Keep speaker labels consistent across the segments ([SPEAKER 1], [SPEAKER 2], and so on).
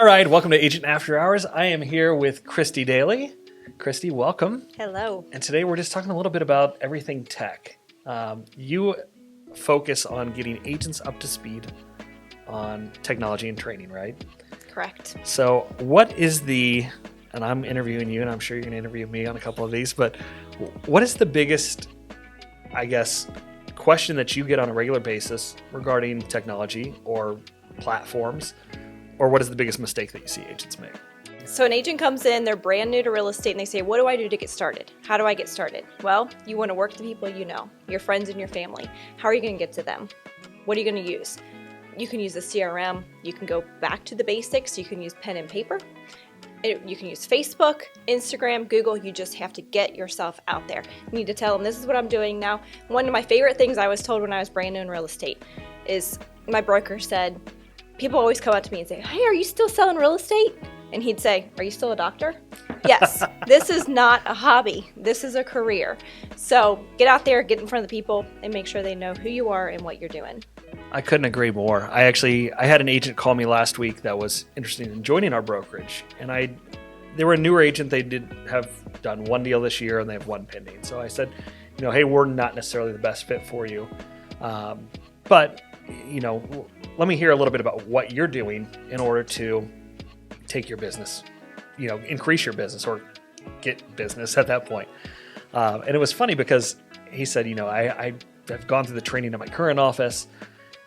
[SPEAKER 1] All right, welcome to Agent After Hours. I am here with Christy Daly. Christy, welcome.
[SPEAKER 2] Hello.
[SPEAKER 1] And today we're just talking a little bit about everything tech. You focus on getting agents up to speed on technology and training, right?
[SPEAKER 2] Correct.
[SPEAKER 1] So what is and I'm interviewing you, and I'm sure you're going to interview me on a couple of these, but what is the biggest, question that you get on a regular basis regarding technology or platforms? Or what is the biggest mistake that you see agents make?
[SPEAKER 2] So an agent comes in, they're brand new to real estate, and they say, what do I do to get started? How do I get started? Well, you want to work with the people you know, your friends and your family. How are you going to get to them? What are you going to use? You can use a CRM. You can go back to the basics. You can use pen and paper. You can use Facebook, Instagram, Google. You just have to get yourself out there. You need to tell them, this is what I'm doing now. One of my favorite things I was told when I was brand new in real estate is my broker said, people always come up to me and say, hey, are you still selling real estate? And he'd say, are you still a doctor? Yes, this is not a hobby. This is a career. So get out there, get in front of the people, and make sure they know who you are and what you're doing.
[SPEAKER 1] I couldn't agree more. I had an agent call me last week that was interested in joining our brokerage. And they were a newer agent. They did have done one deal this year and they have one pending. So I said, hey, we're not necessarily the best fit for you. But let me hear a little bit about what you're doing in order to take your business, increase your business or get business at that point. And it was funny because he said, I've gone through the training in my current office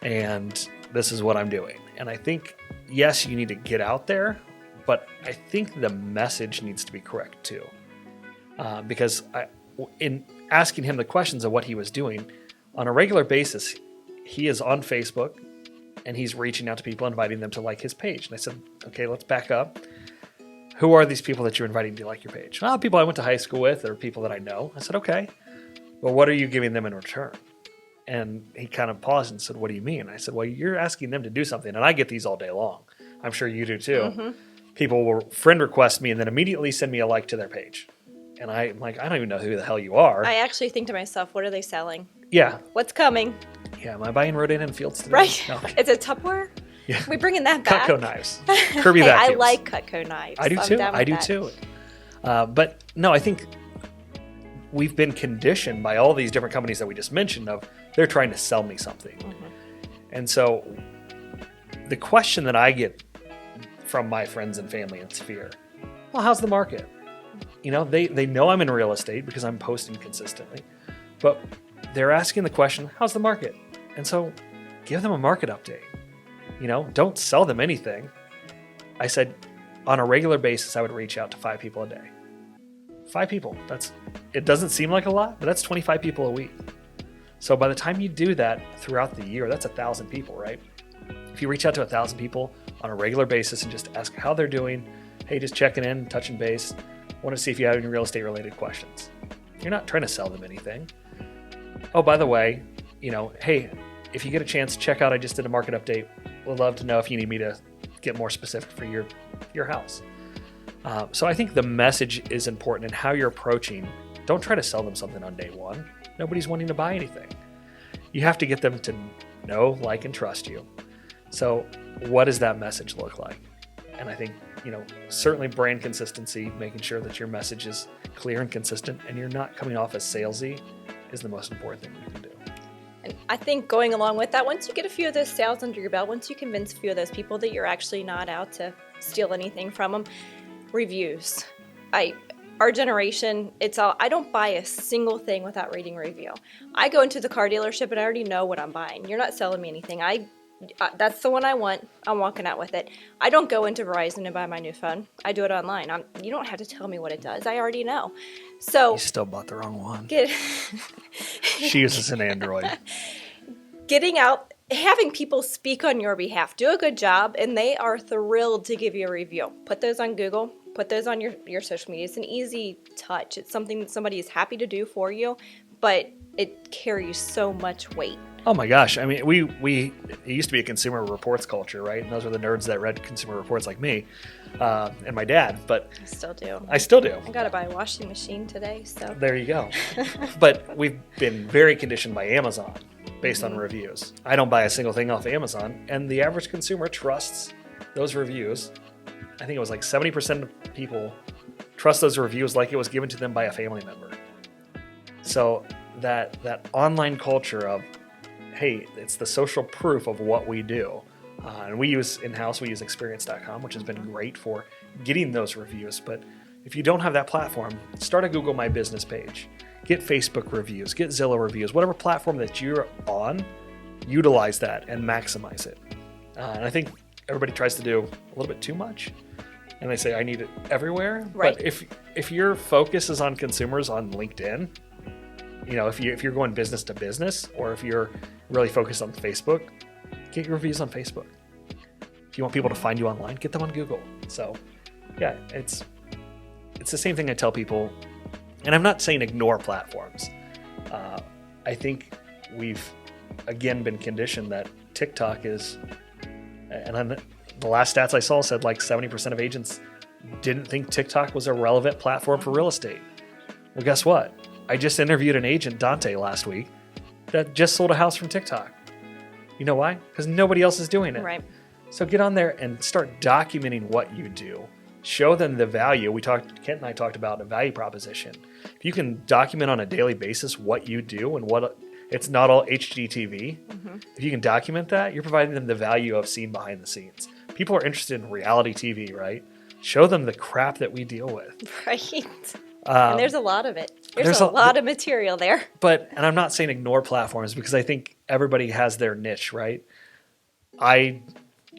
[SPEAKER 1] and this is what I'm doing. And I think, yes, you need to get out there, but I think the message needs to be correct too. Because in asking him the questions of what he was doing on a regular basis, he is on Facebook and he's reaching out to people, inviting them to like his page. And I said, okay, let's back up. Who are these people that you're inviting to like your page? Well, people I went to high school with or people that I know. I said, okay, well, what are you giving them in return? And he kind of paused and said, what do you mean? I said, well, you're asking them to do something. And I get these all day long. I'm sure you do too. Mm-hmm. People will friend request me and then immediately send me a like to their page. And I'm like, I don't even know who the hell you are.
[SPEAKER 2] I actually think to myself, what are they selling?
[SPEAKER 1] Yeah.
[SPEAKER 2] What's coming?
[SPEAKER 1] Yeah, am I buying Rodan and Fields today?
[SPEAKER 2] Right.
[SPEAKER 1] No.
[SPEAKER 2] It's a Tupperware?
[SPEAKER 1] Yeah.
[SPEAKER 2] We bringing that back?
[SPEAKER 1] Cutco knives. Kirby
[SPEAKER 2] hey,
[SPEAKER 1] vacuums.
[SPEAKER 2] I like Cutco knives.
[SPEAKER 1] I do too. But no, I think we've been conditioned by all these different companies that we just mentioned of they're trying to sell me something. Mm-hmm. And so the question that I get from my friends and family and sphere, well, how's the market? They know I'm in real estate because I'm posting consistently, but they're asking the question, how's the market? And so give them a market update. Don't sell them anything. I said on a regular basis, I would reach out to 5 people a day. 5 people. It doesn't seem like a lot, but that's 25 people a week. So by the time you do that throughout the year, that's 1,000 people, right? If you reach out to 1,000 people on a regular basis and just ask how they're doing, hey, just checking in, touching base, want to see if you have any real estate related questions. You're not trying to sell them anything. Oh, by the way, hey, if you get a chance, check out, I just did a market update. Would love to know if you need me to get more specific for your house. So I think the message is important in how you're approaching. Don't try to sell them something on day one. Nobody's wanting to buy anything. You have to get them to know, like, and trust you. So what does that message look like? And I think, certainly brand consistency, making sure that your message is clear and consistent and you're not coming off as salesy is the most important thing you can do.
[SPEAKER 2] And I think going along with that, once you get a few of those sales under your belt, once you convince a few of those people that you're actually not out to steal anything from them, reviews. Our generation, I don't buy a single thing without reading a review. I go into the car dealership and I already know what I'm buying. You're not selling me anything. That's the one I want. I'm walking out with it. I don't go into Verizon and buy my new phone. I do it online. You don't have to tell me what it does. I already know. So
[SPEAKER 1] you still bought the wrong one.
[SPEAKER 2] She
[SPEAKER 1] uses an Android.
[SPEAKER 2] Getting out, having people speak on your behalf, do a good job, and they are thrilled to give you a review. Put those on Google. Put those on your social media. It's an easy touch. It's something that somebody is happy to do for you, but it carries so much weight.
[SPEAKER 1] Oh my gosh. I mean, it used to be a Consumer Reports culture, right? And those were the nerds that read Consumer Reports like me and my dad, but
[SPEAKER 2] I still do.
[SPEAKER 1] I
[SPEAKER 2] got to buy a washing machine today, so.
[SPEAKER 1] There you go. But we've been very conditioned by Amazon based on reviews. I don't buy a single thing off Amazon, and the average consumer trusts those reviews I think it was like 70% of people trust those reviews like it was given to them by a family member. So that online culture of, hey, it's the social proof of what we do. And we use in-house, we use experience.com, which has been great for getting those reviews. But if you don't have that platform, start a Google My Business page. Get Facebook reviews, get Zillow reviews, whatever platform that you're on, utilize that and maximize it. And I think everybody tries to do a little bit too much. And they say, I need it everywhere.
[SPEAKER 2] Right.
[SPEAKER 1] But if your focus is on consumers on LinkedIn, if you're going business to business, or if you're really focused on Facebook, get your reviews on Facebook. If you want people to find you online, get them on Google. So yeah, it's the same thing I tell people. And I'm not saying ignore platforms. I think we've, again, been conditioned that TikTok is, and the last stats I saw said like 70% of agents didn't think TikTok was a relevant platform for real estate. Well, guess what? I just interviewed an agent, Dante, last week that just sold a house from TikTok. You know why? Because nobody else is doing it.
[SPEAKER 2] Right.
[SPEAKER 1] So get on there and start documenting what you do. Show them the value. Kent and I talked about a value proposition. If you can document on a daily basis what you do and what it's not all HGTV. Mm-hmm. If you can document that, you're providing them the value of seeing behind the scenes. People are interested in reality TV, right? Show them the crap that we deal with.
[SPEAKER 2] Right. And there's a lot of it. There's a lot of material there.
[SPEAKER 1] And I'm not saying ignore platforms, because I think everybody has their niche, right?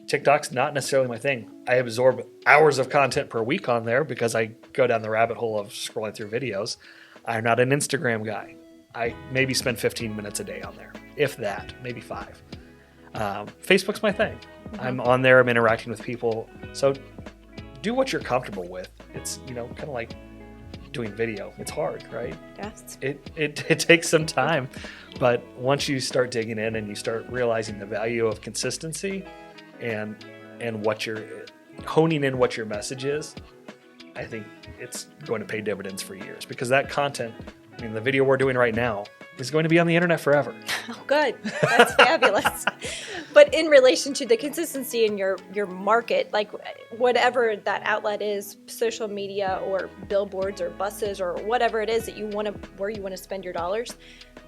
[SPEAKER 1] TikTok's not necessarily my thing. I absorb hours of content per week on there because I go down the rabbit hole of scrolling through videos. I'm not an Instagram guy. I maybe spend 15 minutes a day on there, if that, maybe 5. Facebook's my thing. Mm-hmm. I'm on there. I'm interacting with people. So do what you're comfortable with. It's, kind of like doing video. It's hard, right?
[SPEAKER 2] Yes.
[SPEAKER 1] It takes some time. But once you start digging in and you start realizing the value of consistency and what you're honing in what your message is, I think it's going to pay dividends for years, because that content, the video we're doing right now, is going to be on the internet forever.
[SPEAKER 2] Oh, good. That's fabulous. But in relation to the consistency in your market, like whatever that outlet is, social media or billboards or buses or whatever it is that where you want to spend your dollars,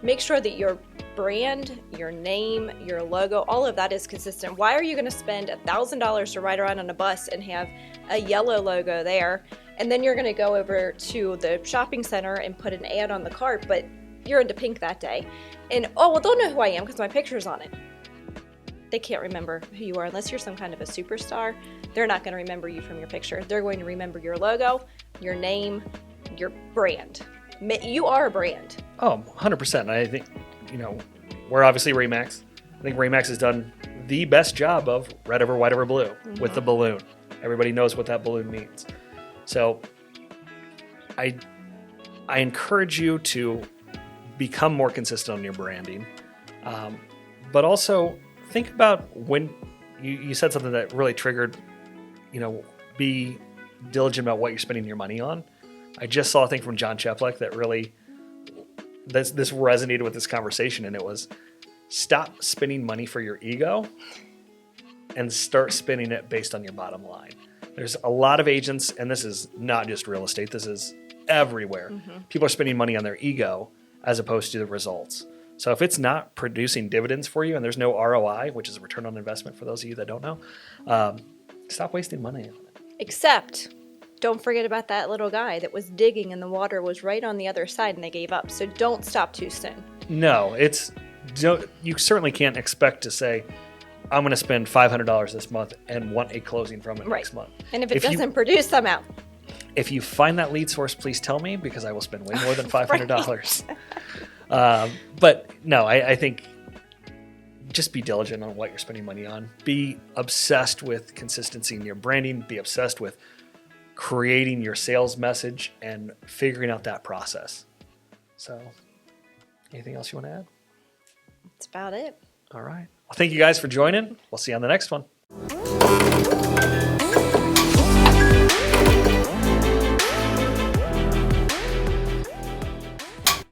[SPEAKER 2] make sure that your brand, your name, your logo, all of that is consistent. Why are you going to spend $1,000 to ride around on a bus and have a yellow logo there, and then you're going to go over to the shopping center and put an ad on the cart, but you're into pink that day, and they'll know who I am because my picture's on it. They can't remember who you are unless you're some kind of a superstar. They're not going to remember you from your picture. They're going to remember your logo, your name, your brand. You are a brand.
[SPEAKER 1] Oh, 100%. I think, we're obviously RE/MAX. I think RE/MAX has done the best job of red over white over blue with the balloon. Everybody knows what that balloon means. So I encourage you to become more consistent on your branding. But also think about when you said something that really triggered, be diligent about what you're spending your money on. I just saw a thing from John Cheplek that really, this resonated with this conversation, and it was, stop spending money for your ego and start spending it based on your bottom line. There's a lot of agents, and this is not just real estate, this is everywhere. Mm-hmm. People are spending money on their ego as opposed to the results. So if it's not producing dividends for you and there's no ROI, which is a return on investment for those of you that don't know, stop wasting money on it.
[SPEAKER 2] Except, don't forget about that little guy that was digging and the water was right on the other side and they gave up. So don't stop too soon.
[SPEAKER 1] No, you certainly can't expect to say, I'm going to spend $500 this month and want a closing from it next month.
[SPEAKER 2] And if it doesn't produce, I'm out.
[SPEAKER 1] If you find that lead source, please tell me, because I will spend way more than $500. But no, I think just be diligent on what you're spending money on. Be obsessed with consistency in your branding. Be obsessed with creating your sales message and figuring out that process. So, anything else you want to add?
[SPEAKER 2] That's about it.
[SPEAKER 1] All right. Well, thank you guys for joining. We'll see you on the next one.